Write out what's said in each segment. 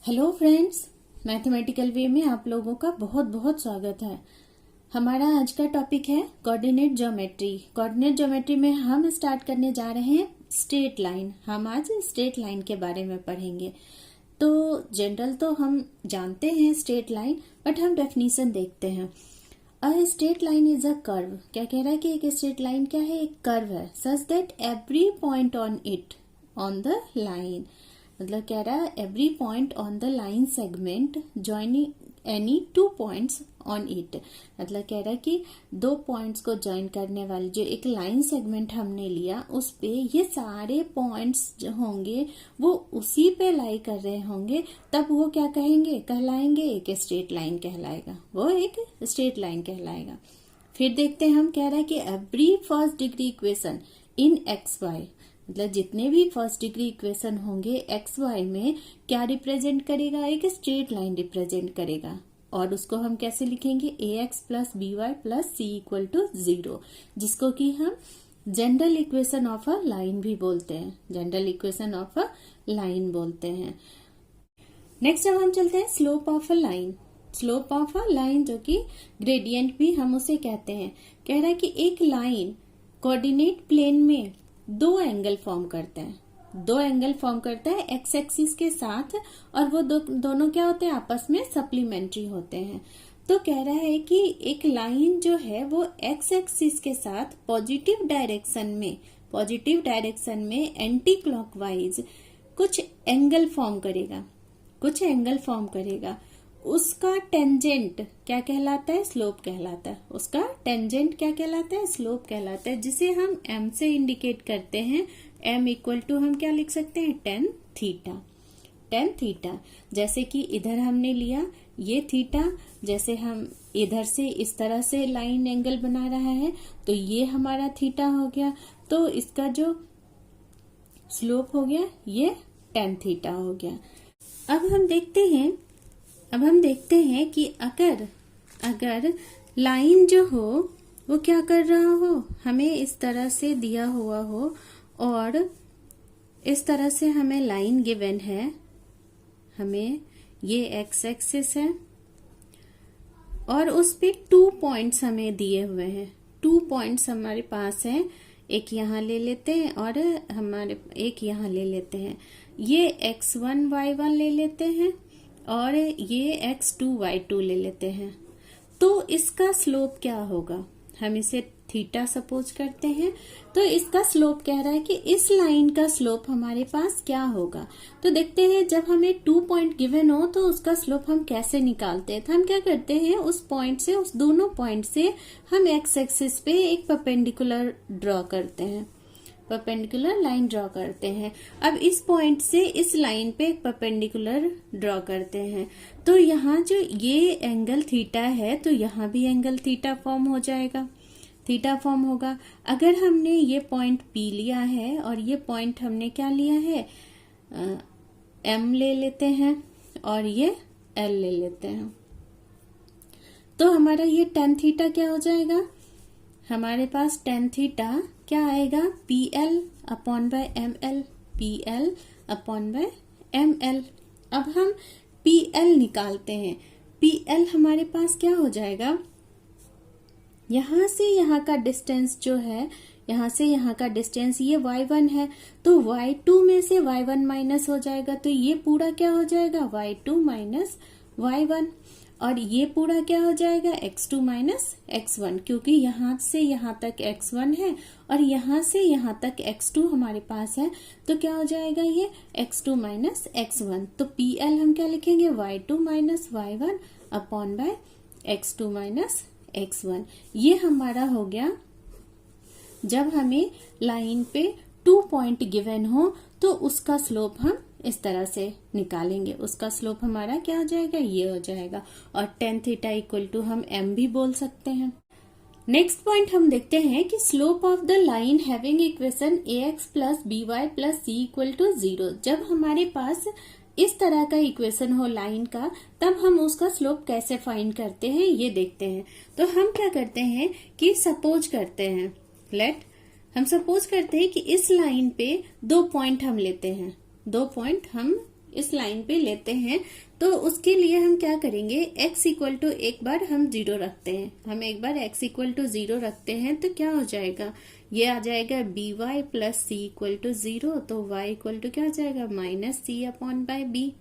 Hello friends, mathematical वे में आप लोगों का बहुत बहुत स्वागत है। हमारा आज का टॉपिक है कोऑर्डिनेट ज्योमेट्री। कोऑर्डिनेट ज्योमेट्री में हम स्टार्ट करने जा रहे हैं स्ट्रेट लाइन। हम आज स्ट्रेट लाइन के बारे में पढ़ेंगे। तो जनरल तो हम जानते हैं स्ट्रेट लाइन, बट हम डेफिनेशन देखते हैं। A straight line is a curve. क्या कह रहा है कि एक स्ट्रेट लाइन क्या है? एक कर्व है। Such that every point on it on the line, मतलब कह रहा है every point on the line segment joining any two points on it. मतलब कह रहा है कि दो पॉइंट्स को ज्वाइन करने वाली जो एक लाइन सेगमेंट हमने लिया, उस पे ये सारे पॉइंट्स जो होंगे वो उसी पे लाई कर रहे होंगे, तब वो क्या कहलाएंगे? एक स्ट्रेट लाइन कहलाएगा। वो एक स्ट्रेट लाइन कहलाएगा। फिर देखते हैं, हम कह रहा है कि every first degree equation in x y, मतलब जितने भी फर्स्ट डिग्री इक्वेशन होंगे एक्स वाई में क्या रिप्रेजेंट करेगा? एक स्ट्रेट लाइन रिप्रेजेंट करेगा। और उसको हम कैसे लिखेंगे? A x plus B y plus C equal to 0, जिसको कि हम general equation of a line भी बोलते हैं। General equation of a line बोलते हैं। नेक्स्ट अब हम चलते हैं slope of a line. Slope of a line जो कि ग्रेडियंट भी हम उसे कहते हैं। कह रहा है कि एक लाइन कोऑर्डिनेट प्लेन में दो एंगल फॉर्म करते हैं। दो एंगल फॉर्म करता है एक्स एक्सिस के साथ, और वो दोनों क्या होते हैं? आपस में सप्लीमेंट्री होते हैं। तो कह रहा है कि एक लाइन जो है वो एक्स एक्सिस के साथ पॉजिटिव डायरेक्शन में एंटी क्लॉकवाइज कुछ एंगल फॉर्म करेगा। उसका टेंजेंट क्या कहलाता है? स्लोप कहलाता है। उसका टेंजेंट क्या कहलाता है? स्लोप कहलाता है, जिसे हम m से इंडिकेट करते हैं। m इक्वल टू हम क्या लिख सकते हैं? Tan theta. जैसे कि इधर हमने लिया ये थीटा, जैसे हम इधर से इस तरह से लाइन एंगल बना रहा है, तो ये हमारा थीटा हो गया। तो इसका जो स्लोप हो गया ये टेन थीटा हो गया। अब हम देखते हैं कि अगर लाइन जो हो वो क्या कर रहा हो, हमें इस तरह से दिया हुआ हो, और इस तरह से हमें लाइन गिवन है। हमें ये एक्स एक्सिस है और उस पे 2 पॉइंट्स हमें दिए हुए हैं। 2 पॉइंट्स हमारे पास हैं। एक यहाँ ले लेते हैं और हमारे एक यहाँ ले लेते हैं। ये x1 y1 ले लेते हैं और ये x2 y2 ले लेते हैं। तो इसका स्लोप क्या होगा? हम इसे थीटा सपोज करते हैं। तो इसका स्लोप कह रहा है कि इस लाइन का स्लोप हमारे पास क्या होगा। तो देखते हैं, जब हमें 2 पॉइंट गिवन हो तो उसका स्लोप हम कैसे निकालते हैं। तो हम क्या करते हैं, उस दोनों पॉइंट से हम एक्स एक्सिस पे एक परपेंडिकुलर ड्रॉ करते हैं। परपेंडिकुलर लाइन ड्रॉ करते हैं। अब इस पॉइंट से इस लाइन पे एक परपेंडिकुलर ड्रॉ करते हैं। तो यहाँ जो ये एंगल थीटा है, तो यहाँ भी एंगल थीटा फॉर्म होगा। अगर हमने ये पॉइंट P लिया है और ये पॉइंट हमने क्या लिया है, M ले लेते हैं और ये L ले लेते हैं, तो हमारा ये tan थीटा क्या हो जाएगा? हमारे पास tan थीटा क्या आएगा? PL upon bye ML। अब हम PL निकालते हैं। PL हमारे पास क्या हो जाएगा? यहां से यहां का डिस्टेंस जो है, यहां से यहां का डिस्टेंस ये y1 है, तो y2 में से y1 माइनस हो जाएगा, तो ये पूरा क्या हो जाएगा? y2 minus y1। और ये पूरा क्या हो जाएगा? x2 माइनस x1, क्योंकि यहां से यहां तक x1 है और यहां से यहां तक x2 हमारे पास है, तो क्या हो जाएगा? ये x2 माइनस x1। तो PL हम क्या लिखेंगे? y2 minus y1 upon by x2 minus x1। ये हमारा हो गया जब हमें लाइन पे 2 पॉइंट गिवन हो, तो उसका स्लोप हम इस तरह से निकालेंगे। उसका स्लोप हमारा क्या हो जाएगा? ये हो जाएगा। और tan थीटा इक्वल टू हम m भी बोल सकते हैं। नेक्स्ट पॉइंट हम देखते हैं कि slope of the line having equation ax plus B y plus C equal to 0। जब हमारे पास इस तरह का इक्वेशन हो लाइन का, तब हम उसका स्लोप कैसे फाइंड करते हैं ये देखते हैं। तो हम क्या करते हैं कि हम सपोज करते हैं कि इस लाइन पे 2 पॉइंट हम लेते हैं। 2 पॉइंट हम इस लाइन पे लेते हैं तो उसके लिए हम क्या करेंगे, x इक्वल टू एक बार हम 0 रखते हैं, हम एक बार x इक्वल टू 0 रखते हैं तो क्या हो जाएगा, ये आ जाएगा by plus C equal to 0, तो y इक्वल टू क्या हो जाएगा minus C upon by b,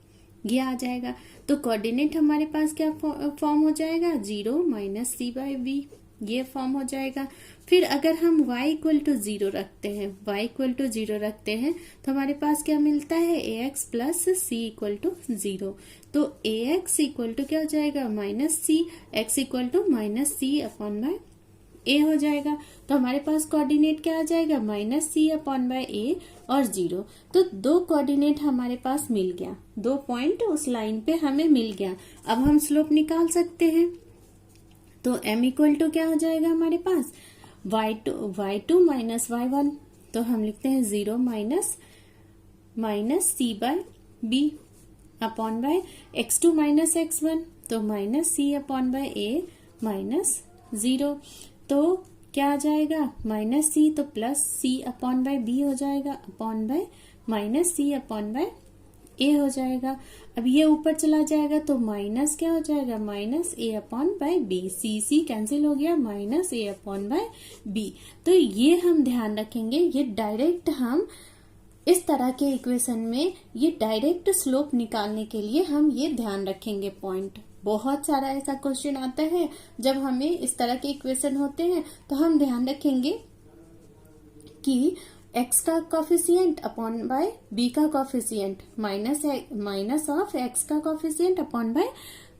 ये आ जाएगा। तो कोऑर्डिनेट हमारे पास क्या फॉर्म हो जाएगा, 0 माइनस सी बाय बी, ये फॉर्म हो जाएगा। फिर अगर हम y इक्वल टू 0 रखते हैं, y इक्वल टू 0 रखते हैं तो हमारे पास क्या मिलता है, ax plus C equal to 0, तो ax इक्वल टू क्या हो जाएगा minus c, x equal to minus C upon by a हो जाएगा। तो हमारे पास कोऑर्डिनेट क्या आ जाएगा, minus C upon by a और 0। तो दो कोऑर्डिनेट हमारे पास मिल गया, 2 पॉइंट उस लाइन पे हमें मिल गया। अब हम स्लोप निकाल सकते हैं, तो m इक्वल टू क्या हो जाएगा हमारे पास, y2 माइनस y1, तो हम लिखते हैं 0 minus C by B upon by x2 minus x1, तो minus C upon by a minus 0, तो क्या आ जाएगा माइनस सी, तो plus C upon by B हो जाएगा upon by minus C upon by A हो जाएगा। अब ये ऊपर चला जाएगा तो माइनस क्या हो जाएगा, minus a upon by b, c cancel हो गया, minus a upon by b. तो ये हम ध्यान रखेंगे, ये डायरेक्ट हम इस तरह के इक्वेशन में ये डायरेक्ट स्लोप निकालने के लिए हम ये ध्यान रखेंगे पॉइंट। बहुत सारा ऐसा क्वेश्चन आता है जब हमें इस तरह के इक्वेशन होते हैं तो हम ध्यान रखेंगे कि x का कॉफिशिएंट अपॉन बाय b का कॉफिशिएंट माइनस ऑफ x का कॉफिशिएंट अपॉन बाय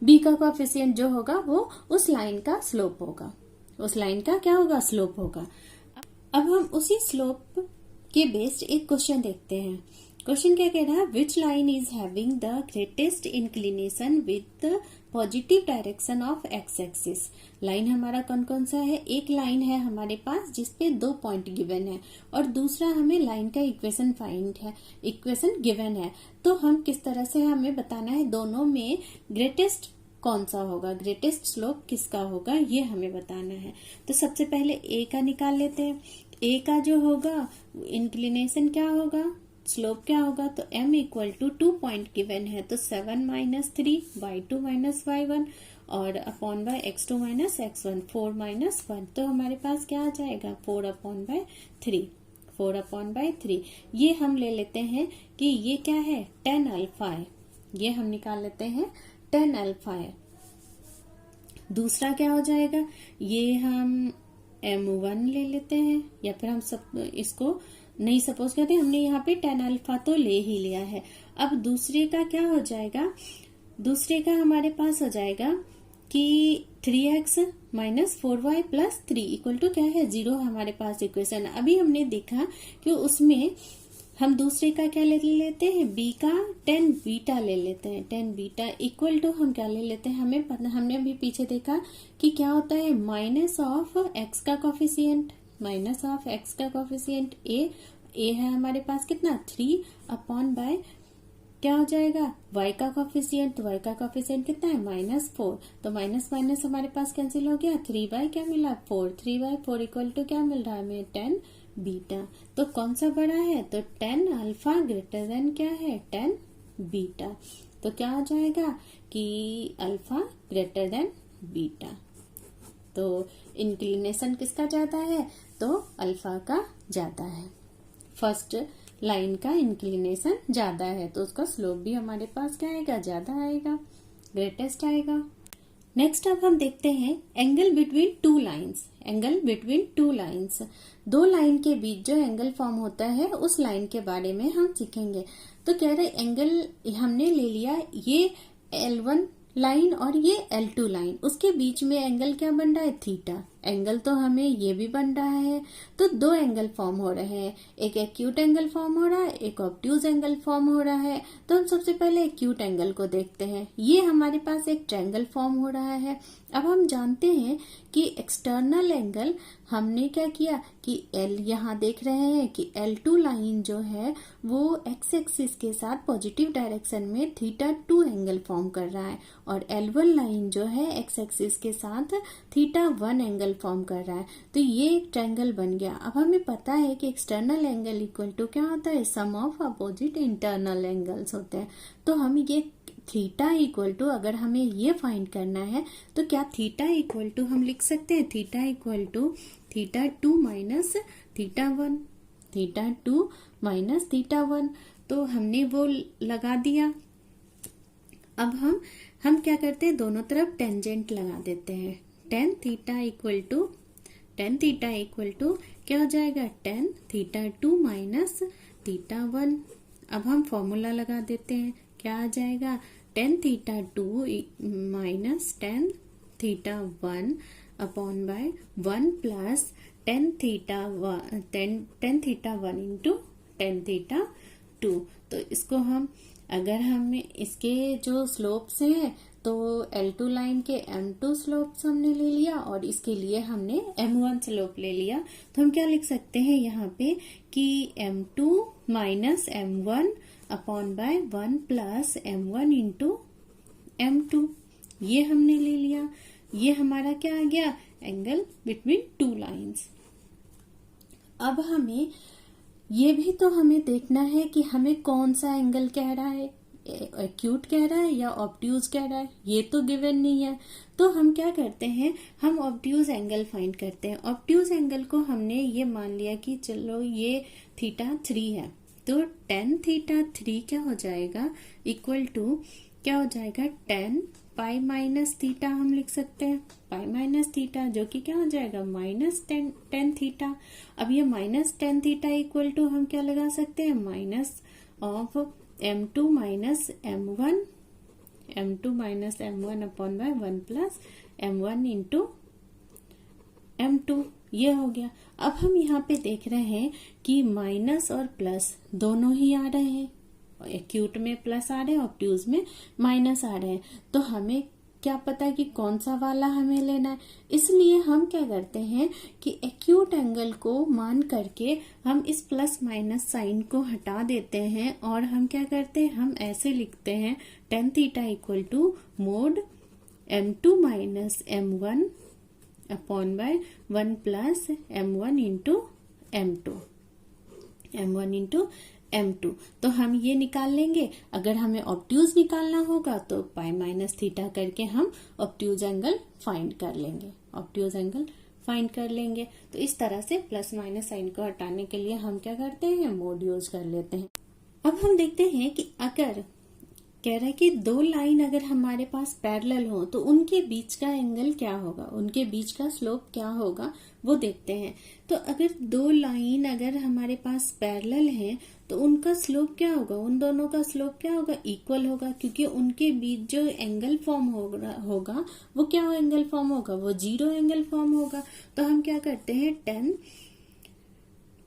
b का कॉफिशिएंट जो होगा वो उस लाइन का स्लोप होगा, उस लाइन का क्या होगा, स्लोप होगा। अब हम उसी स्लोप के बेस्ड एक क्वेश्चन देखते हैं। क्वेश्चन क्या कह रहा है, which line is having the greatest inclination with the positive direction of x axis. Line हमारा कौन कौन सा है, एक लाइन है हमारे पास जिसपे 2 पॉइंट गिवन है और दूसरा हमें लाइन का इक्वेशन इक्वेशन गिवन है। तो हम किस तरह से हमें बताना है दोनों में ग्रेटेस्ट कौन सा होगा, ग्रेटेस्ट स्लोप किसका होगा, ये हमें बताना है। तो सबसे पहले ए का निकाल लेते हैं। ए का जो होगा इंक्लिनेशन क्या होगा, स्लोप क्या होगा, तो m equal to 2 point given है तो 7 माइनस 3 y2 माइनस y1 और upon by x2 minus x1 4 minus 1, तो हमारे पास क्या आ जाएगा 4 अपॉन बाय 3, 4 अपॉन बाय 3। ये हम ले लेते हैं कि ये क्या है 10 अल्फा है, ये हम निकाल लेते हैं 10 अल्फा है। दूसरा क्या हो जाएगा, ये हम m1 ले लेते हैं या फिर हम सब इसको नहीं सपोज करते, हमने यहाँ पे 10 अल्फा तो ले ही लिया है। अब दूसरे का क्या हो जाएगा, दूसरे का हमारे पास हो जाएगा कि 3x minus 4y plus 3 equal to क्या है 0 हमारे पास इक्वेशन। अभी हमने देखा कि उसमें हम दूसरे का क्या ले लेते हैं, b का 10 बीटा ले लेते हैं, 10 बीटा इक्वल टू हम क्या ले लेते हैं, हमें पता, हमने अभी पीछे देखा कि क्या होता है माइनस ऑफ x का कॉफिशिएंट, माइनस ऑफ x का कॉफिशिएंट a है हमारे पास कितना 3 अपॉन बाय क्या हो जाएगा y का कॉफिशिएंट, तो y का कॉफिशिएंट कितना है -4, तो माइनस माइनस हमारे पास कैंसिल हो गया, 3 बाय क्या मिला 4, 3 बाय 4 इक्वल टू क्या मिल रहा है हमें 10 बीटा। तो कौन सा बड़ा है, तो 10 अल्फा ग्रेटर देन क्या है 10 बीटा। तो क्या हो जाएगा कि अल्फा ग्रेटर देन बीटा। तो इंक्लिनेशन किसका ज्यादा है, तो अल्फा का ज्यादा है, फर्स्ट लाइन का इंक्लिनेशन ज्यादा है तो उसका स्लोप भी हमारे पास क्या आएगा, ज्यादा आएगा, ग्रेटेस्ट आएगा। नेक्स्ट अब हम देखते हैं angle between two lines. Angle between two lines, दो लाइन के बीच जो एंगल फॉर्म होता है उस लाइन के बारे में हम सीखेंगे। तो कह रहे एंगल हमने ले लिया ये L1 लाइन और ये L2 लाइन, उसके बीच में एंगल क्या बन रहा है थीटा। एंगल तो हमें ये भी बन रहा है, तो दो एंगल फॉर्म हो रहे हैं, एक एक्यूट एंगल फॉर्म हो रहा है, एक ऑब्ट्यूज एंगल फॉर्म हो रहा है। तो हम सबसे पहले एक्यूट एंगल को देखते हैं। ये हमारे पास एक ट्रायंगल फॉर्म हो रहा है। अब हम जानते हैं कि एक्सटर्नल एंगल हमने क्या किया कि L यहाँ देख रहे हैं कि L2 लाइन जो है वो x एक्सिस के साथ पॉजिटिव डायरेक्शन में θ2 एंगल फॉर्म कर रहा है और L1 लाइन जो है x एक्सिस के साथ θ1 एंगल फॉर्म कर रहा है। तो ये एक ट्रायंगल बन गया। अब हमें पता है कि एक्सटर्नल एंगल इक्वल टू क्या होता है, सम ऑफ अपोजिट इंटरनल एंगल्स होते हैं। तो हम ये थीटा इक्वल टू, अगर हमें ये फाइंड करना है तो क्या थीटा इक्वल टू हम लिख सकते हैं, theta equal to θ2 minus θ1, θ2 minus θ1। तो हमने वो लगा दिया। अब हम क्या करते हैं, दोनों तरफ टेंजेंट लगा देते हैं। tan थीटा इक्वल टू क्या हो जाएगा, tan θ2 माइनस θ1। अब हम फॉर्मूला लगा देते हैं, क्या आ जाएगा, tan θ2 minus tan θ1 upon by 1 plus tan θ1 into tan θ2। तो इसको हम, अगर हमें इसके जो स्लोप्स हैं तो L2 लाइन के M2 स्लोप्स हमने ले लिया और इसके लिए हमने M1 स्लोप ले लिया। तो हम क्या लिख सकते हैं यहाँ पे कि M2 minus M1 upon by 1 plus M1 into M2, ये हमने ले लिया। ये हमारा क्या आ गया, एंगल बिटवीन टू लाइंस। अब हमें ये भी तो हमें देखना है कि हमें कौन सा एंगल कह रहा है, एक्यूट कह रहा है या ऑब्ट्यूज कह रहा है, ये तो गिवन नहीं है। तो हम क्या करते हैं, हम ऑब्ट्यूज एंगल फाइंड करते हैं। ऑब्ट्यूज एंगल को हमने ये मान लिया कि चलो ये θ3 है, तो tan θ3 क्या हो जाएगा, इक्वल टू क्या हो जाएगा, tan पाई माइनस थीटा हम लिख सकते हैं, पाई माइनस थीटा जो कि क्या हो जाएगा, माइनस टेन थीटा। अब ये minus tan theta equal to हम क्या लगा सकते हैं, minus of M2 minus M1, M2 minus M1 upon by 1 plus M1 into M2, ये हो गया। अब हम यहाँ पे देख रहे हैं कि माइनस और प्लस दोनों ही आ रहे हैं, एक्यूट में प्लस आ रहे हैं, ऑब्ट्यूज में माइनस आ रहे हैं। तो हमें क्या पता है कि कौन सा वाला हमें लेना है, इसलिए हम क्या करते हैं कि एक्यूट एंगल को मान करके हम इस प्लस माइनस साइन को हटा देते हैं और हम क्या करते हैं, हम ऐसे लिखते हैं tan theta equal to mod M2 minus M1 upon by 1 plus M1 into M2। तो हम ये निकाल लेंगे। अगर हमें ऑब्ट्यूज निकालना होगा तो पाई माइनस थीटा करके हम ऑब्ट्यूज एंगल फाइंड कर लेंगे। तो इस तरह से प्लस माइनस साइन को हटाने के लिए हम क्या करते हैं, मोड यूज कर लेते हैं। अब हम देखते हैं कि अगर कह रहा है कि दो लाइन अगर हमारे पास पैरेलल हो तो उनके बीच का एंगल क्या होगा, उनके बीच का स्लोप क्या होगा, वो देखते हैं। तो अगर दो लाइन अगर हमारे पास पैरेलल हैं तो उनका स्लोप क्या होगा, उन दोनों का स्लोप क्या होगा, इक्वल होगा, क्योंकि उनके बीच जो एंगल फॉर्म होगा वो क्या एंगल फॉर्म होगा, वो 0 एंगल फॉर्म होगा। तो हम क्या करते हैं,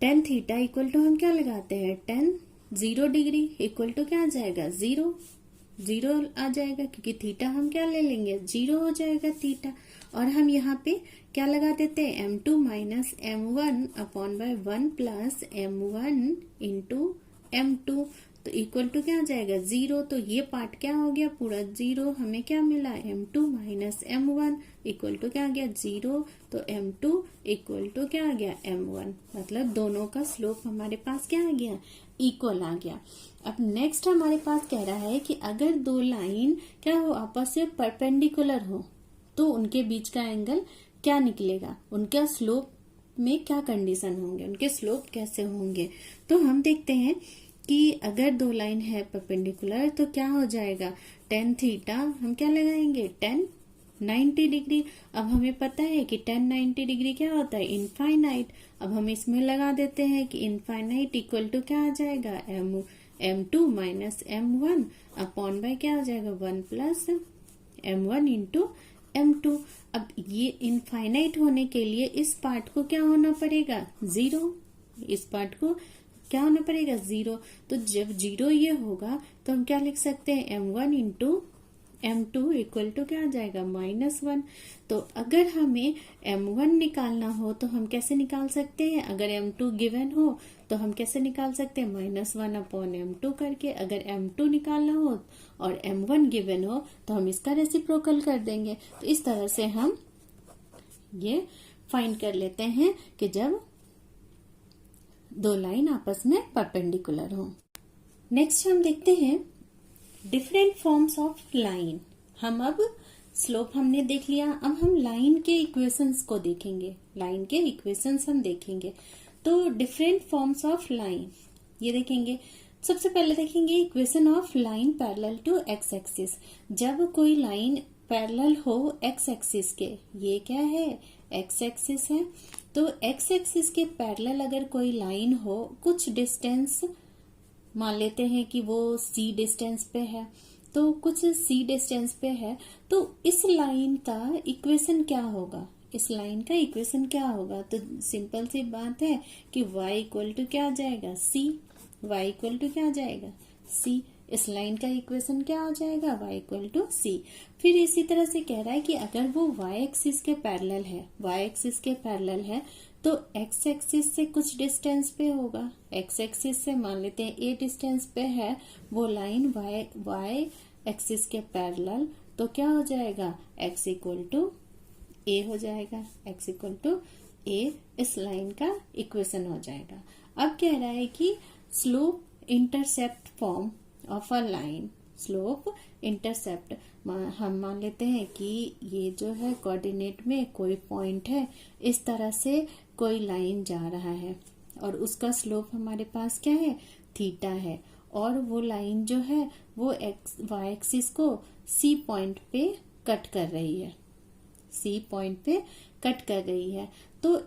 tan थीटा इक्वल टू हम क्या लगाते हैं, tan 0 डिग्री इक्वल टू क्या आ जाएगा, 0 आ जाएगा, क्योंकि थीटा हम क्या ले लेंगे, 0 हो जाएगा थीटा। और हम यहाँ पे क्या लगा देते हैं, M2 minus M1 upon by 1 plus M1 into M2, तो इक्वल टू क्या आ जाएगा, 0। तो ये पार्ट क्या हो गया, पूरा 0। हमें क्या मिला, M2 minus M1 equal to क्या आ गया, 0। तो M2 इक्वल टू क्या आ गया, M1, मतलब दोनों का स्लोप हमारे पास क्या आ गया, इक्वल आ गया। अब नेक्स्ट हमारे पास कह रहा है कि अगर दो लाइन क्या हो, आपस से परपेंडिकुलर हो तो उनके बीच का एंगल क्या निकलेगा, उनका स्लोप में क्या कंडीशन होंगे, उनके स्लोप कैसे होंगे। तो हम देखते हैं कि अगर दो लाइन है परपेंडिकुलर तो क्या हो जाएगा, tan थीटा हम क्या लगाएंगे, tan 90 डिग्री। अब हमें पता है कि tan 90 डिग्री क्या होता है, इनफाइनाइट। अब हम इसमें लगा देते हैं कि इनफाइनाइट इक्वल टू क्या आ जाएगा, M2 minus M1 upon bye क्या हो जाएगा, 1 प्लस M1 इंटू M2। अब ये इनफाइनाइट होने के लिए इस पार्ट को क्या होना पड़ेगा, 0। इस पार्ट को क्या होना पड़ेगा, 0। तो जब 0 ये होगा तो हम क्या लिख सकते हैं, M1 into m2 equal to क्या आ जाएगा -1। तो अगर हमें m1 निकालना हो तो हम कैसे निकाल सकते हैं? अगर m2 गिवन हो तो हम कैसे निकाल सकते हैं? -1 अपॉन m2 करके। अगर m2 निकालना हो और m1 गिवन हो तो हम इसका रेसिप्रोकल कर देंगे। तो इस तरह से हम ये फाइंड कर लेते हैं कि जब दो लाइन आपस में परपेंडिकुलर हो। नेक्स्ट हम देखते हैं डिफरेंट फॉर्म्स ऑफ लाइन। हम अब स्लोप हमने देख लिया, अब हम लाइन के इक्वेशंस को देखेंगे। लाइन के इक्वेशंस हम देखेंगे। तो डिफरेंट फॉर्म्स ऑफ लाइन ये देखेंगे। सबसे पहले देखेंगे equation of line parallel to x axis. जब कोई लाइन पैरेलल हो एक्स एक्सिस के, ये क्या है? एक्स एक्सिस है। तो एक्स एक्सिस के पैरेलल अगर कोई लाइन हो, कुछ डिस्टेंस मान लेते हैं कि वो c डिस्टेंस पे है, तो कुछ c डिस्टेंस पे है, तो इस लाइन का इक्वेशन क्या होगा? इस लाइन का इक्वेशन क्या होगा? तो सिंपल सी बात है कि y इक्वल टू क्या आ जाएगा? c। y इक्वल टू क्या आ जाएगा? c। इस लाइन का इक्वेशन क्या हो जाएगा? y equal to c। फिर इसी तरह से कह रहा है कि अगर वो y एक्सिस के पैरेलल है, y एक्सिस के पैरेलल है तो x एक्सिस से कुछ डिस्टेंस पे होगा। x एक्सिस से मान लेते हैं a डिस्टेंस पे है वो लाइन y एक्सिस के पैरेलल, तो क्या हो जाएगा? x इक्वल टू a हो जाएगा। x इक्वल टू a इस लाइन का इक्वेशन हो जाएगा। अब कह रहा है कि slope intercept form of a line. Slope intercept हम मान लेते हैं कि ये जो है कोऑर्डिनेट में कोई पॉइंट है, इस तरह से कोई लाइन जा रहा है और उसका स्लोप हमारे पास क्या है? थीटा है। और वो लाइन जो है वो वाई एक्सिस को सी पॉइंट पे कट कर रही है, सी पॉइंट पे कट कर रही है। तो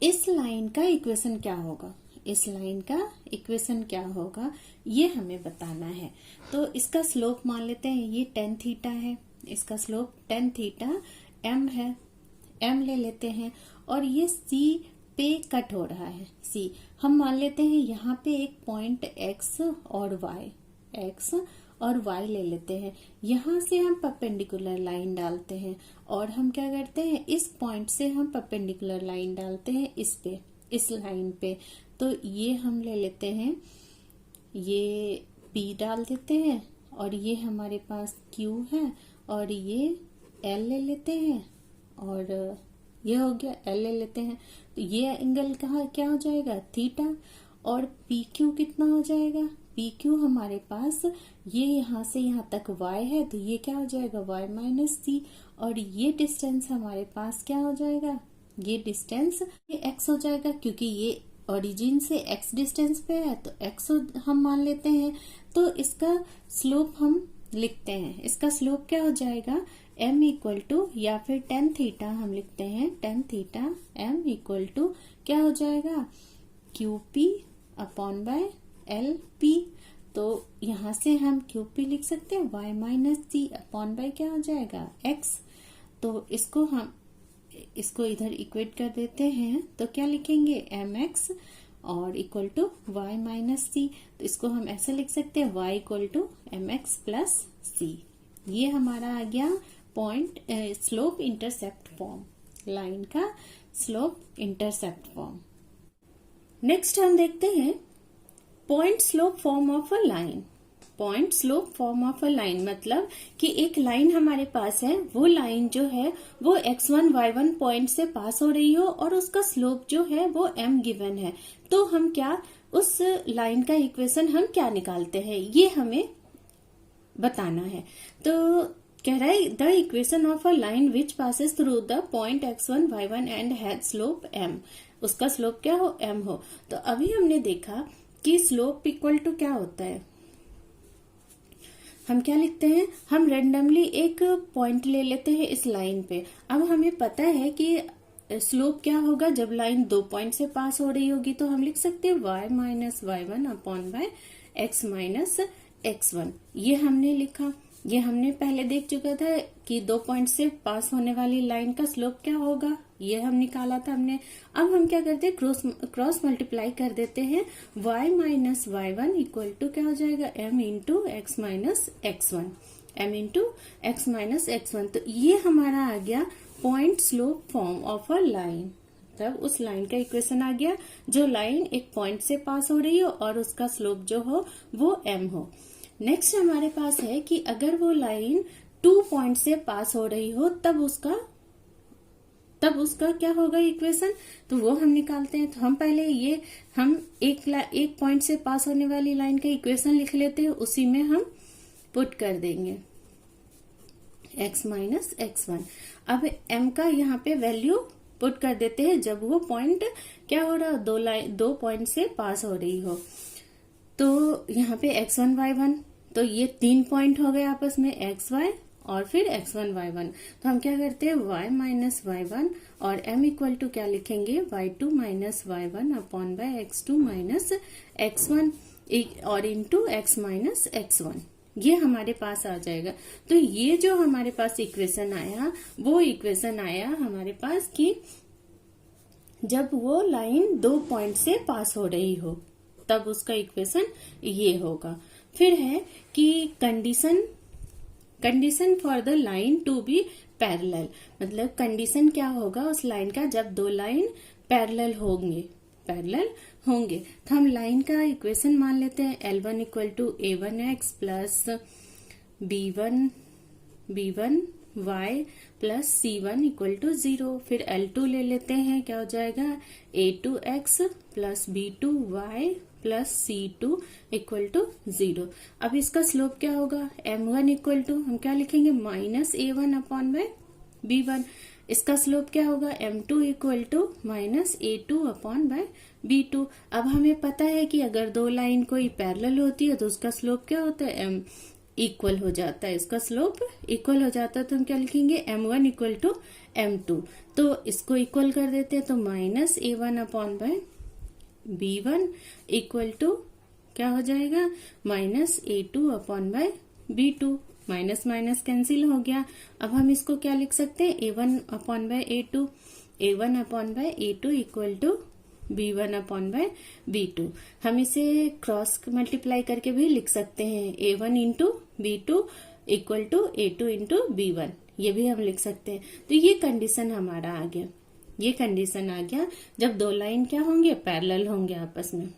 इस लाइन का इक्वेशन क्या होगा? इस लाइन का इक्वेशन क्या होगा ये हमें बताना है। तो इसका स्लोप मान लेते हैं ये tan थीटा है, इसका स्लोप tan थीटा m है, m ले लेते हैं और ये c पे कट हो रहा है। c हम मान लेते हैं यहाँ पे एक पॉइंट x और y ले लेते हैं। यहाँ से हम परपेंडिकुलर लाइन डालते हैं और हम क्या करते हैं, इस पॉइंट से हम परपेंडिकुलर लाइन डालते हैं इस पे, इस लाइन पे। तो ये हम ले लेते हैं, ये P डाल देते हैं और ये हमारे पास Q है और ये L ले लेते हैं और ये हो गया L ले लेते हैं। तो ये एंगल कहाँ क्या हो जाएगा? थीटा। और PQ कितना हो जाएगा? PQ हमारे पास ये यहाँ से यहाँ तक y है तो ये क्या हो जाएगा? y minus c। और ये डिस्टेंस हमारे पास क्या हो जाएगा? ये डिस्टेंस ये x हो जाएगा क्योंकि ये ओरिजिन से x डिस्टेंस पे है तो x हम मान लेते हैं। तो इसका स्लोप हम लिखते हैं, इसका स्लोप क्या हो जाएगा? m इक्वल टू या फिर tan थीटा हम लिखते हैं, tan theta m equal to क्या हो जाएगा? QP upon by LP। तो यहाँ से हम QP लिख सकते हैं y minus c upon bye क्या हो जाएगा? x। तो इसको इधर इक्वेट कर देते हैं तो क्या लिखेंगे? mx और equal to y minus c। तो इसको हम ऐसे लिख सकते हैं y equal to mx plus c। ये हमारा आ गया point slope intercept form, line का स्लोप इंटरसेप्ट फॉर्म। नेक्स्ट हम देखते हैं point slope form of a line. Point slope form of a line मतलब कि एक लाइन हमारे पास है, वो लाइन जो है वो x1 y1 पॉइंट से पास हो रही हो और उसका स्लोप जो है वो m गिवन है। तो हम क्या उस लाइन का इक्वेशन हम क्या निकालते हैं ये हमें बताना है। तो कह रहा है the equation of a line which passes through the point x1 y1 and has slope m। उसका स्लोप क्या हो? m हो। तो अभी हमने देखा कि स्लोप इक्वल टू क्या होता है, हम क्या लिखते हैं, हम रेंडमली एक पॉइंट ले लेते हैं इस लाइन पे। अब हमें पता है कि स्लोप क्या होगा जब लाइन दो पॉइंट से पास हो रही होगी, तो हम लिख सकते हैं y minus y1 upon bye x minus x1। ये हमने लिखा। ये हमने पहले देख चुका था कि 2 पॉइंट से पास होने वाली लाइन का स्लोप क्या होगा, ये हम निकाला था हमने। अब हम क्या करते हैं, क्रॉस मल्टीप्लाई कर देते हैं। y minus y one equal to क्या हो जाएगा, m into x minus x one, m into x minus x one. तो ये हमारा आ गया point slope form of a line. तब उस लाइन का इक्वेशन आ गया जो लाइन एक पॉइंट से पास हो रही हो और उसका स्लोप जो हो वो m हो। नेक्स्ट हमारे पास है कि अगर वो लाइन 2 पॉइंट से पास हो रही हो तब उसका क्या होगा इक्वेशन, तो वो हम निकालते हैं। तो हम पहले हम एक पॉइंट से पास होने वाली लाइन का इक्वेशन लिख लेते हैं, उसी में हम पुट कर देंगे x माइनस एक्स वन। अब m का यहाँ पे वैल्यू पुट कर देते हैं जब वो पॉइंट क्या हो रहा हो, 2 पॉइंट से पास हो रही हो। तो यहाँ पे x1 y1, तो ये 3 पॉइंट हो गए आपस में xy और फिर x1 y1। तो हम क्या करते हैं y माइनस वाई वन और m इक्वल टू क्या लिखेंगे y2 minus y one upon by x2 minus x1 और इंटू x माइनस x1, ये हमारे पास आ जाएगा। तो ये जो हमारे पास इक्वेशन आया वो इक्वेशन आया हमारे पास कि जब वो लाइन 2 पॉइंट से पास हो रही हो तब उसका इक्वेशन ये होगा। फिर है कि condition for the line to be parallel, मतलब कंडीशन क्या होगा उस लाइन का जब 2 लाइन पैरेलल होंगे। तो हम लाइन का इक्वेशन मान लेते हैं L1 equal to a1x plus b1 y plus c1 equal to 0। फिर L2 ले लेते हैं, क्या हो जाएगा a2x plus b2y plus c2 equal to 0। अब इसका स्लोप क्या होगा, m1 इक्वल टू हम क्या लिखेंगे minus a1 upon by b1। इसका स्लोप क्या होगा m2 equal to minus a2 upon by b2। अब हमें पता है कि अगर 2 लाइन कोई पैरेलल होती है तो उसका स्लोप क्या होता है, m इक्वल हो जाता है, इसका स्लोप इक्वल हो जाता है। तो हम क्या लिखेंगे m1 इक्वल टू m2। तो इसको इक्वल कर देते हैं, तो minus a1 upon by b1 equal to क्या हो जाएगा minus a2 upon by b2। Minus minus cancel हो गया। अब हम इसको क्या लिख सकते हैं a1 upon by a2, a1 upon by a2 equal to b1 upon by b2। हम इसे क्रॉस मल्टीप्लाई करके भी लिख सकते हैं a1 into b2 equal to a2 into b1, ये भी हम लिख सकते हैं। तो ये कंडीशन हमारा आ गया, ये कंडीशन आ गया जब 2 लाइन क्या होंगे पैरेलल होंगे आपस में।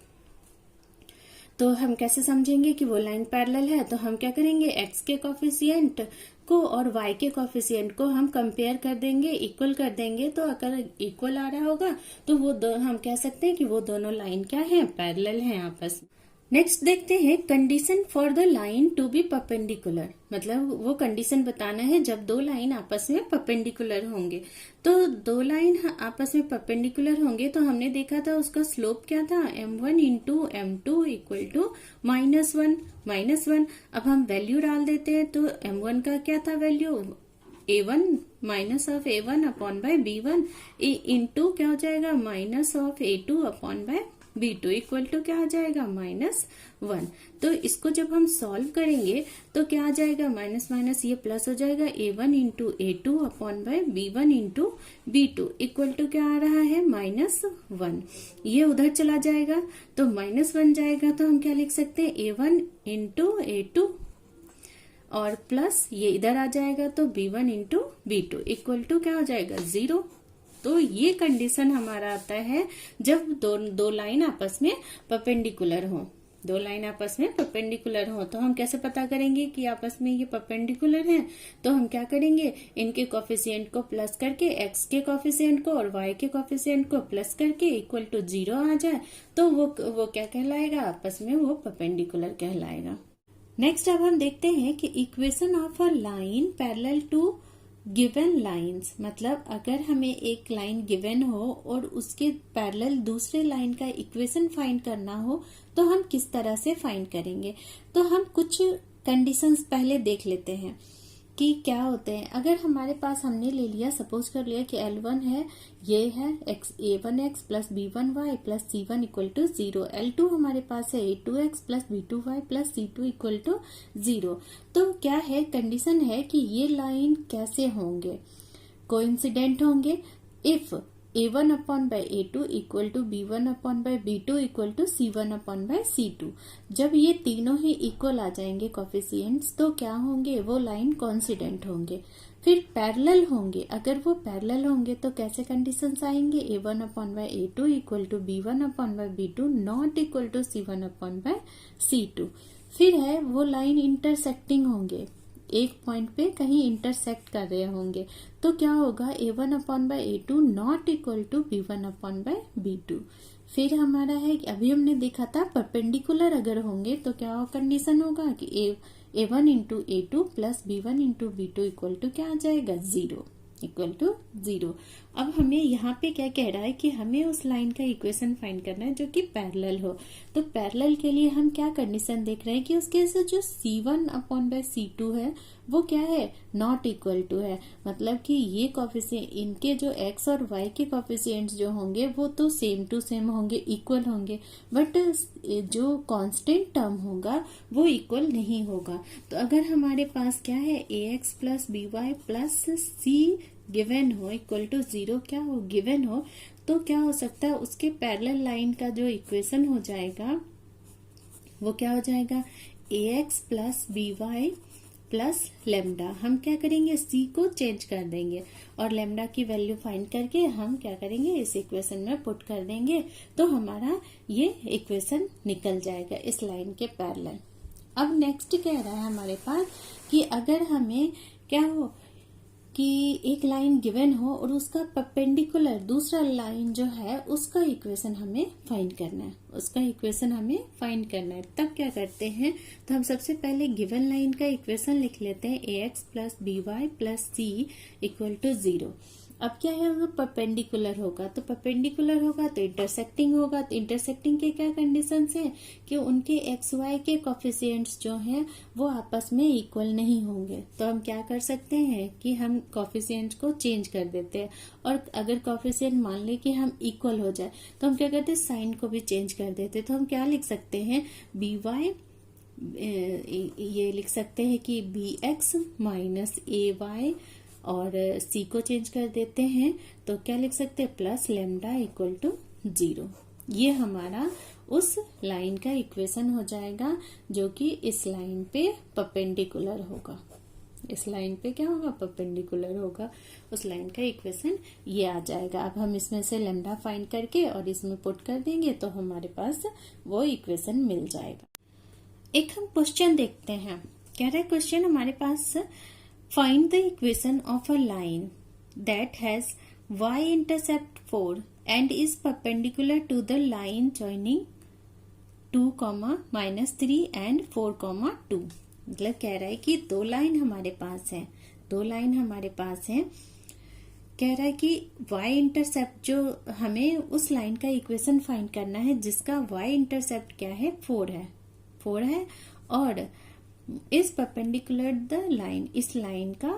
तो हम कैसे समझेंगे कि वो लाइन पैरेलल है, तो हम क्या करेंगे x के कोफिशिएंट को और y के कोफिशिएंट को हम कंपेयर कर देंगे, इक्वल कर देंगे। तो अगर इक्वल आ रहा होगा तो वो हम कह सकते हैं कि वो दोनों लाइन क्या है पैरेलल हैं आपस में। नेक्स्ट देखते हैं condition for the line to be perpendicular, मतलब वो कंडीशन बताना है जब 2 लाइन आपस में परपेंडिकुलर होंगे। तो 2 लाइन आपस में परपेंडिकुलर होंगे तो हमने देखा था उसका स्लोप क्या था m1 into m2 equal to minus one. अब हम वैल्यू डाल देते हैं, तो m1 का क्या था value a1 minus of a1 upon by b1 into क्या हो जाएगा minus of a2 upon by b2 equal to क्या आ जाएगा -1। तो इसको जब हम सॉल्व करेंगे तो क्या आ जाएगा माइनस माइनस ये प्लस हो जाएगा a1 into a2 upon by b1 into b2 equal to क्या आ रहा है -1। ये उधर चला जाएगा तो -1 जाएगा, तो हम क्या लिख सकते हैं a1 इंटू a2 और प्लस ये इधर आ जाएगा तो b1 into b2 equal to क्या हो जाएगा 0। तो ये कंडीशन हमारा आता है जब दो लाइन आपस में परपेंडिकुलर हो। 2 लाइन आपस में परपेंडिकुलर हो तो हम कैसे पता करेंगे कि आपस में ये परपेंडिकुलर हैं, तो हम क्या करेंगे इनके कोफिशिएंट को प्लस करके x के कोफिशिएंट को और y के कोफिशिएंट को प्लस करके इक्वल टू 0 आ जाए तो वो क्या कहलाएगा आपस में वो परपेंडिकुलर कहलाएगा। नेक्स्ट अब हम देखते हैं कि equation of a line parallel to given lines, मतलब अगर हमें एक लाइन गिवन हो और उसके पैरेलल दूसरे लाइन का इक्वेशन फाइंड करना हो तो हम किस तरह से फाइंड करेंगे। तो हम कुछ कंडीशंस पहले देख लेते हैं कि क्या होते हैं। अगर हमारे पास हमने ले लिया, सपोज कर लिया कि L1 है, ये है A1x plus B1y plus C1 equal to 0। L2 हमारे पास है A2x plus B2y plus C2 equal to 0। तो क्या है, कंडीशन है कि ये लाइन कैसे होंगे, कोइंसिडेंट होंगे। If A1 upon by A2 equal to B1 upon by B2 equal to C1 upon by C2, जब ये तीनों ही इक्वल आ जाएंगे कोफिशिएंट्स, तो क्या होंगे, वो लाइन कोइंसिडेंट होंगे। फिर पैरेलल होंगे, अगर वो पैरेलल होंगे तो कैसे कंडीशंस आएंगे, A1 upon by A2 equal to B1 upon by B2 not equal to C1 upon by C2। फिर है वो लाइन इंटरसेक्टिंग होंगे, एक पॉइंट पे कहीं इंटरसेक्ट कर रहे होंगे, तो क्या होगा, A1 upon by A2 not equal to B1 upon by B2। फिर हमारा है कि अभी हमने देखा था परपेंडिकुलर अगर होंगे तो क्या कंडीशन होगा कि A1 into A2 plus B1 into B2 equal to क्या आ जाएगा, 0 इक्वल टू 0। अब हमें यहाँ पे क्या कह रहा है कि हमें उस लाइन का इक्वेशन फाइंड करना है जो कि पैरेलल हो। तो पैरेलल के लिए हम क्या कंडीशन देख रहे हैं कि उसके से जो C1 अपॉन बाय C2 है वो क्या है, नॉट इक्वल टू है। मतलब कि ये कोफिशिएंट, इनके जो x और y के कोफिशिएंट्स जो होंगे वो तो सेम टू सेम होंगे, इक्वल होंगे, बट जो कांस्टेंट टर्म होगा वो इक्वल नहीं होगा। तो अगर हमारे पास क्या है, ax plus by plus c given हो इक्वल टू 0, क्या हो, गिवन हो, तो क्या हो सकता है, उसके पैरेलल लाइन का जो इक्वेशन हो जाएगा वो क्या हो जाएगा, ax plus by plus lambda. हम क्या करेंगे, c को चेंज कर देंगे और लेमडा की वैल्यू फाइंड करके हम क्या करेंगे, इस इक्वेशन में पुट कर देंगे, तो हमारा ये इक्वेशन निकल जाएगा इस लाइन के पैरेलल। अब नेक्स्ट कह रहा है हमारे पास कि अगर हमें क्या हो कि एक लाइन गिवन हो और उसका परपेंडिकुलर दूसरा लाइन जो है उसका इक्वेशन हमें फाइंड करना है, उसका इक्वेशन हमें फाइंड करना है। तब क्या करते हैं, तो हम सबसे पहले गिवन लाइन का इक्वेशन लिख लेते हैं, ax plus by plus c equal to 0। अब क्या है, वो परपेंडिकुलर होगा, तो परपेंडिकुलर होगा तो इंटरसेक्टिंग होगा, तो इंटरसेक्टिंग के क्या कंडीशंस हैं कि उनके एक्स वाई के कोफिशिएंट्स जो हैं वो आपस में इक्वल नहीं होंगे। तो हम क्या कर सकते हैं कि हम कोफिशिएंट्स को चेंज कर देते हैं, और अगर कोफिशिएंट मान ले कि हम इक्वल हो जाए तो हम क्या करते हैं, साइन को भी चेंज कर देते हैं। तो हम क्या लिख सकते हैं, by ये लिख सकते हैं कि bx माइनस ay, और c को चेंज कर देते हैं तो क्या लिख सकते हैं, प्लस लेमडा इक्वल टू 0। ये हमारा उस लाइन का इक्वेशन हो जाएगा जो कि इस लाइन पे परपेंडिकुलर होगा। इस लाइन पे क्या होगा, परपेंडिकुलर होगा, उस लाइन का इक्वेशन ये आ जाएगा। अब हम इसमें से लेमडा फाइंड करके और इसमें पुट कर देंगे तो हमारे पास वो इक्वेशन मिल जाएगा। एक हम क्वेश्चन देखते हैं, कह रहा है क्वेश्चन हमारे पास, find the equation of a line that has y-intercept 4 and is perpendicular to the line joining 2, -3 and 4, 2। मतलब कह रहा है कि दो लाइन हमारे पास है, दो लाइन हमारे पास है, कह रहा है कि y इंटरसेप्ट जो हमें उस लाइन का इक्वेशन फाइंड करना है जिसका y इंटरसेप्ट क्या है, 4 है, और इस परपेंडिकुलर द लाइन, इस लाइन का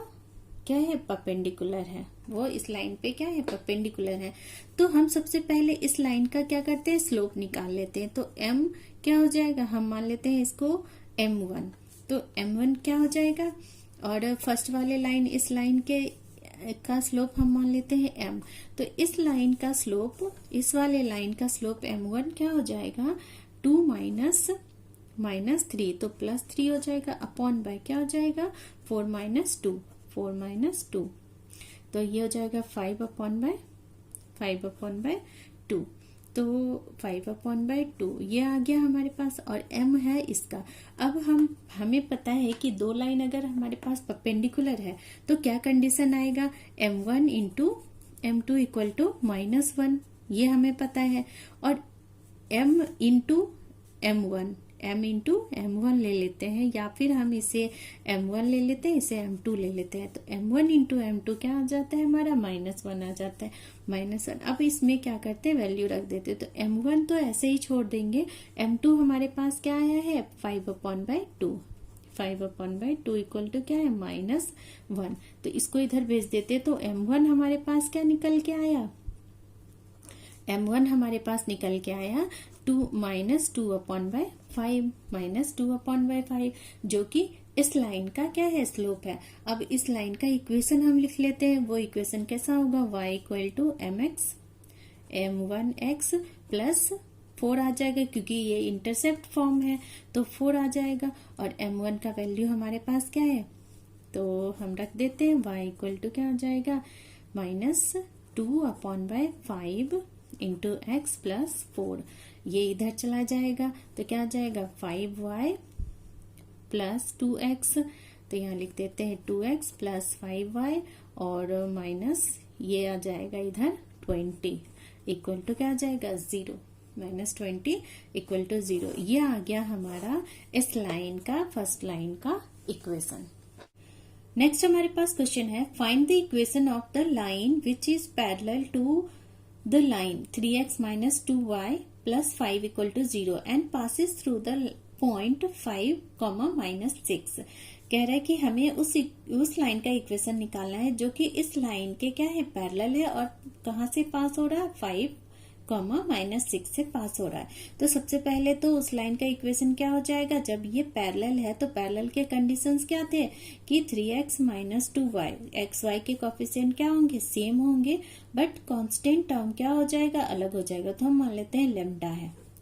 क्या है, परपेंडिकुलर है, वो इस लाइन पे क्या है, परपेंडिकुलर है। तो हम सबसे पहले इस लाइन का क्या करते हैं, स्लोप निकाल लेते हैं। तो m क्या हो जाएगा, हम मान लेते हैं इसको m1, तो m1 क्या हो जाएगा, और फर्स्ट वाले लाइन, इस लाइन के का स्लोप हम मान लेते हैं m, तो इस लाइन का स्लोप, इस वाले लाइन का स्लोप m1 क्या हो जाएगा, 2 -3, तो +3 हो जाएगा, अपॉन बाय क्या हो जाएगा, 4 - 2, तो ये हो जाएगा 5 अपॉन बाय 2, तो 5 अपॉन बाय 2 ये आ गया हमारे पास, और m है इसका। अब हमें पता है कि दो लाइन अगर हमारे पास परपेंडिकुलर है तो क्या कंडीशन आएगा, m1 into m2 equal to -1, ये हमें पता है, और m इंटू m1 ले लेते हैं, या फिर हम इसे m1 ले लेते हैं, इसे m2 ले लेते हैं, तो m1 इंटू m2 क्या आ जाता है हमारा, -1 आ जाता है, -1। अब इसमें क्या करते हैं, वैल्यू रख देते हैं, तो m1 तो ऐसे ही छोड़ देंगे, m2 हमारे पास क्या आया है, 5 अपॉन बाय 2, 5/2 इक्वल टू क्या है -1। तो इसको इधर भेज देते तो m1 हमारे पास क्या निकल के आया, m1 हमारे पास निकल के आया 2/5 जो कि इस लाइन का क्या है, स्लोप है। अब इस लाइन का इक्वेशन हम लिख लेते हैं। वो इक्वेशन कैसा होगा, y equal to mx m1x plus 4 आ जाएगा, क्योंकि ये इंटरसेप्ट फॉर्म है तो 4 आ जाएगा। और m1 का वैल्यू हमारे पास क्या है, तो हम रख देते हैं y इक्वल टू क्या हो जाएगा -2/5 इंटू एक्स प्लस 4। ये इधर चला जाएगा तो क्या आ जाएगा 5y प्लस 2x। तो यहाँ लिख देते हैं 2x प्लस 5y और माइनस ये आ जाएगा इधर 20 इक्वल टू क्या आ जाएगा 0, -20 इक्वल टू 0। ये आ गया हमारा इस लाइन का, फर्स्ट लाइन का इक्वेशन। नेक्स्ट हमारे पास क्वेश्चन है, find the equation of the line which is parallel to the line 3x minus 2y plus 5 equal to 0 and passes through the point 5, -6। कह रहा है कि हमें उस लाइन का इक्वेशन निकालना है जो कि इस लाइन के क्या है, पैरेलल है और कहाँ से पास हो रहा है, 5, -6 से पास हो रहा है। तो सबसे पहले तो उस लाइन का इक्वेशन क्या हो जाएगा, जब ये पैरेलल है तो पैरेलल के कंडीशंस क्या थे कि 3x minus 2y, x y के कोफिशिएंट क्या होंगे, सेम होंगे, बट कांस्टेंट टर्म क्या हो जाएगा, अलग हो जाएगा। तो हम मान लेते हैं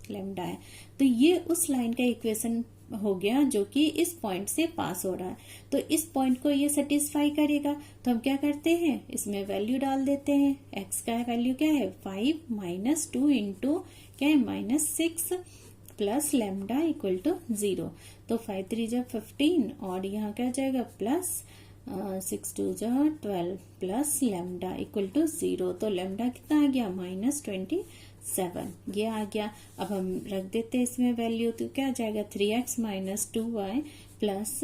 लेम्डा है। तो ये उस लाइन का इक्वेशन हो गया जो कि इस पॉइंट से पास हो रहा है। तो इस पॉइंट को ये सेटिस्फाई करेगा। तो हम क्या करते हैं, इसमें वैल्यू डाल देते हैं। x का वैल्यू क्या है 5 माइनस 2 इंटू क्या है -6 प्लस लेमडा इक्वल टू 0। तो 5 3 जा 15 और यहाँ क्या जाएगा प्लस 6 2 जा 12 प्लस लेमडा इक्वल टू 0। तो लेमडा कितना आ गया -27, ये आ गया। अब हम रख देते हैं इसमें वैल्यू, तो क्या आ जाएगा 3x माइनस 2y प्लस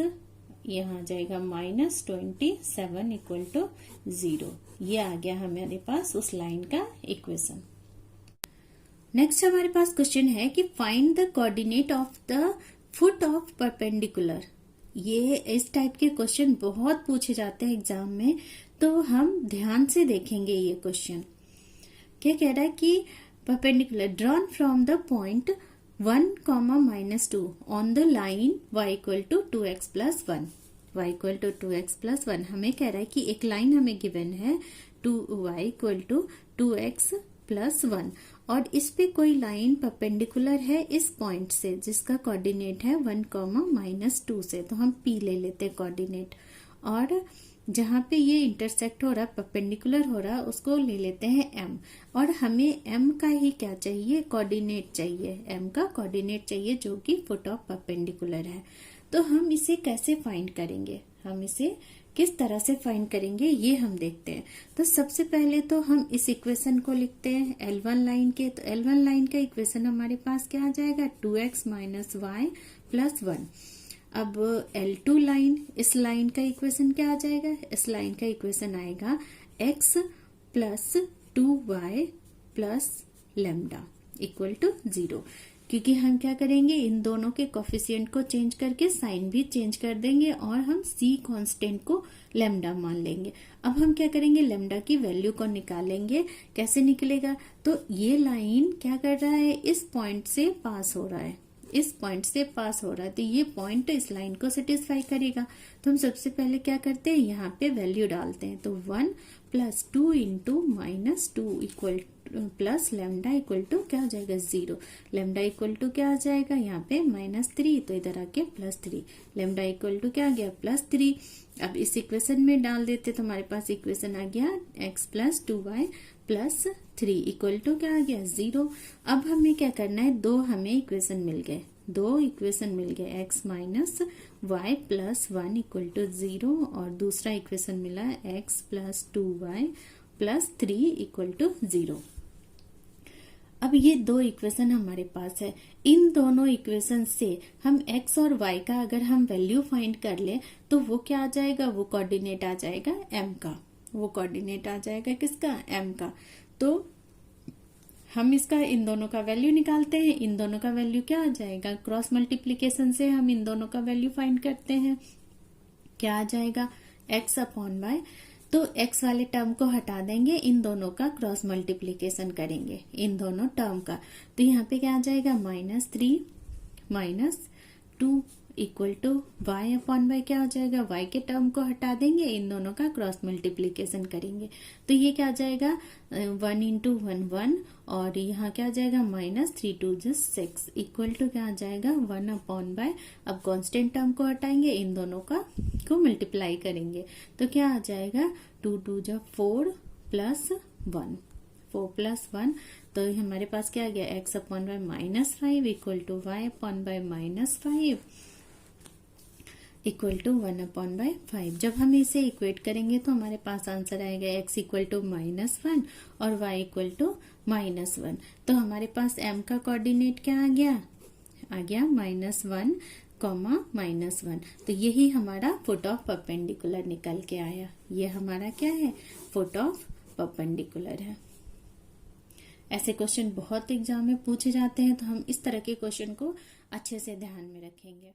यहाँ आ जाएगा -27 इक्वल टू 0। ये आ गया हमारे पास उस लाइन का इक्वेशन। नेक्स्ट हमारे पास क्वेश्चन है कि find the coordinate of the foot of perpendicular. ये इस टाइप के क्वेश्चन बहुत पूछे जाते हैं एग्जाम में, तो हम ध्यान से देखेंगे ये क्वेश्चन। क्या कह रहा है कि perpendicular drawn from the point 1, -2 on the line y equal to 2x plus 1। y equal to 2x plus 1 हमें कह रहा है कि एक लाइन हमें गिवन है y equal to 2x plus 1 और इस पे कोई लाइन परपेंडिकुलर है इस पॉइंट से जिसका कोऑर्डिनेट है 1, -2 से। तो हम p ले लेते हैं कोऑर्डिनेट, और जहाँ पे ये इंटरसेक्ट हो रहा है, परपेंडिकुलर हो रहा है, उसको ले लेते हैं m। और हमें m का ही क्या चाहिए, कोऑर्डिनेट चाहिए। m का कोऑर्डिनेट चाहिए जो कि फुट ऑफ परपेंडिकुलर है। तो हम इसे कैसे फाइंड करेंगे, हम इसे किस तरह से फाइंड करेंगे ये हम देखते हैं। तो सबसे पहले तो हम इस इक्वेशन को लिखते हैं L1 लाइन के। तो L1 लाइन का इक्वेशन हमारे पास क्या आ जाएगा 2x माइनस वाई प्लस 1। अब L2 लाइन, इस लाइन का इक्वेशन क्या आ जाएगा, इस लाइन का इक्वेशन आएगा x plus 2y plus lambda equal to 0। क्योंकि हम क्या करेंगे, इन दोनों के कोफिशिएंट को चेंज करके साइन भी चेंज कर देंगे और हम c कांस्टेंट को लेमडा मान लेंगे। अब हम क्या करेंगे, लेमडा की वैल्यू को निकालेंगे। कैसे निकलेगा, तो ये लाइन क्या कर रहा है, इस पॉइंट से पास हो रहा है, इस पॉइंट से पास हो रहा है, तो ये पॉइंट इस लाइन को सेटिस्फाई करेगा। तो हम सबसे पहले क्या करते हैं, यहाँ पे वैल्यू डालते हैं। तो 1 plus 2 into -2 equal plus lambda equal to क्या हो जाएगा 0। लेमडा इक्वल टू क्या आ जाएगा, यहाँ पे -3, तो इधर आके +3। लेमडा इक्वल टू क्या आ गया +3। अब इस इक्वेशन में डाल देते तो हमारे पास इक्वेशन आ गया x plus 2y plus 3 equal to क्या आ गया 0। अब हमें क्या करना है, दो हमें इक्वेशन मिल गए, x minus y plus 1 equal to 0 और दूसरा इक्वेशन मिला x plus 2y plus 3 equal to 0। अब ये दो इक्वेशन हमारे पास है। इन दोनों इक्वेशन से हम x और y का अगर हम वैल्यू फाइंड कर ले तो वो क्या आ जाएगा, वो कोऑर्डिनेट आ जाएगा m का, वो कोऑर्डिनेट आ जाएगा किसका, m का। तो हम इसका इन दोनों का वैल्यू निकालते हैं। इन दोनों का वैल्यू क्या आ जाएगा, क्रॉस मल्टीप्लीकेशन से हम इन दोनों का वैल्यू फाइंड करते हैं। क्या आ जाएगा, x अपॉन वाई। तो x वाले टर्म को हटा देंगे, इन दोनों का क्रॉस मल्टीप्लीकेशन करेंगे, इन दोनों टर्म का। तो यहाँ पे क्या आ जाएगा, -3 -2 equal to y upon y. क्या हो जाएगा, y के टर्म को हटा देंगे, इन दोनों का क्रॉस मल्टीप्लीकेशन करेंगे। तो ये क्या आ जाएगा, 1 इंटू 1 1, और यहाँ क्या आ जाएगा, -3 2 6 इक्वल टू क्या आ जाएगा, 1 अपॉन बाय। अब कांस्टेंट टर्म को हटाएंगे, इन दोनों को मल्टीप्लाई करेंगे। तो क्या आ जाएगा, 2 2 4 प्लस 1, 4 प्लस 1। तो हमारे पास क्या आ गया, x upon y -5 equal to y upon by -5 equal to 1 upon by 5। जब हम इसे इक्वेट करेंगे तो हमारे पास आंसर आएगा x इक्वल टू -1 और y इक्वल टू -1। तो हमारे पास m का कोऑर्डिनेट क्या आ गया, -1, -1। तो यही हमारा फुट ऑफ परपेंडिकुलर निकल के आया। ये हमारा क्या है, फुट ऑफ परपेंडिकुलर है। ऐसे क्वेश्चन बहुत एग्जाम में पूछे जाते हैं, तो हम इस तरह के क्वेश्चन को अच्छे से ध्यान में रखेंगे।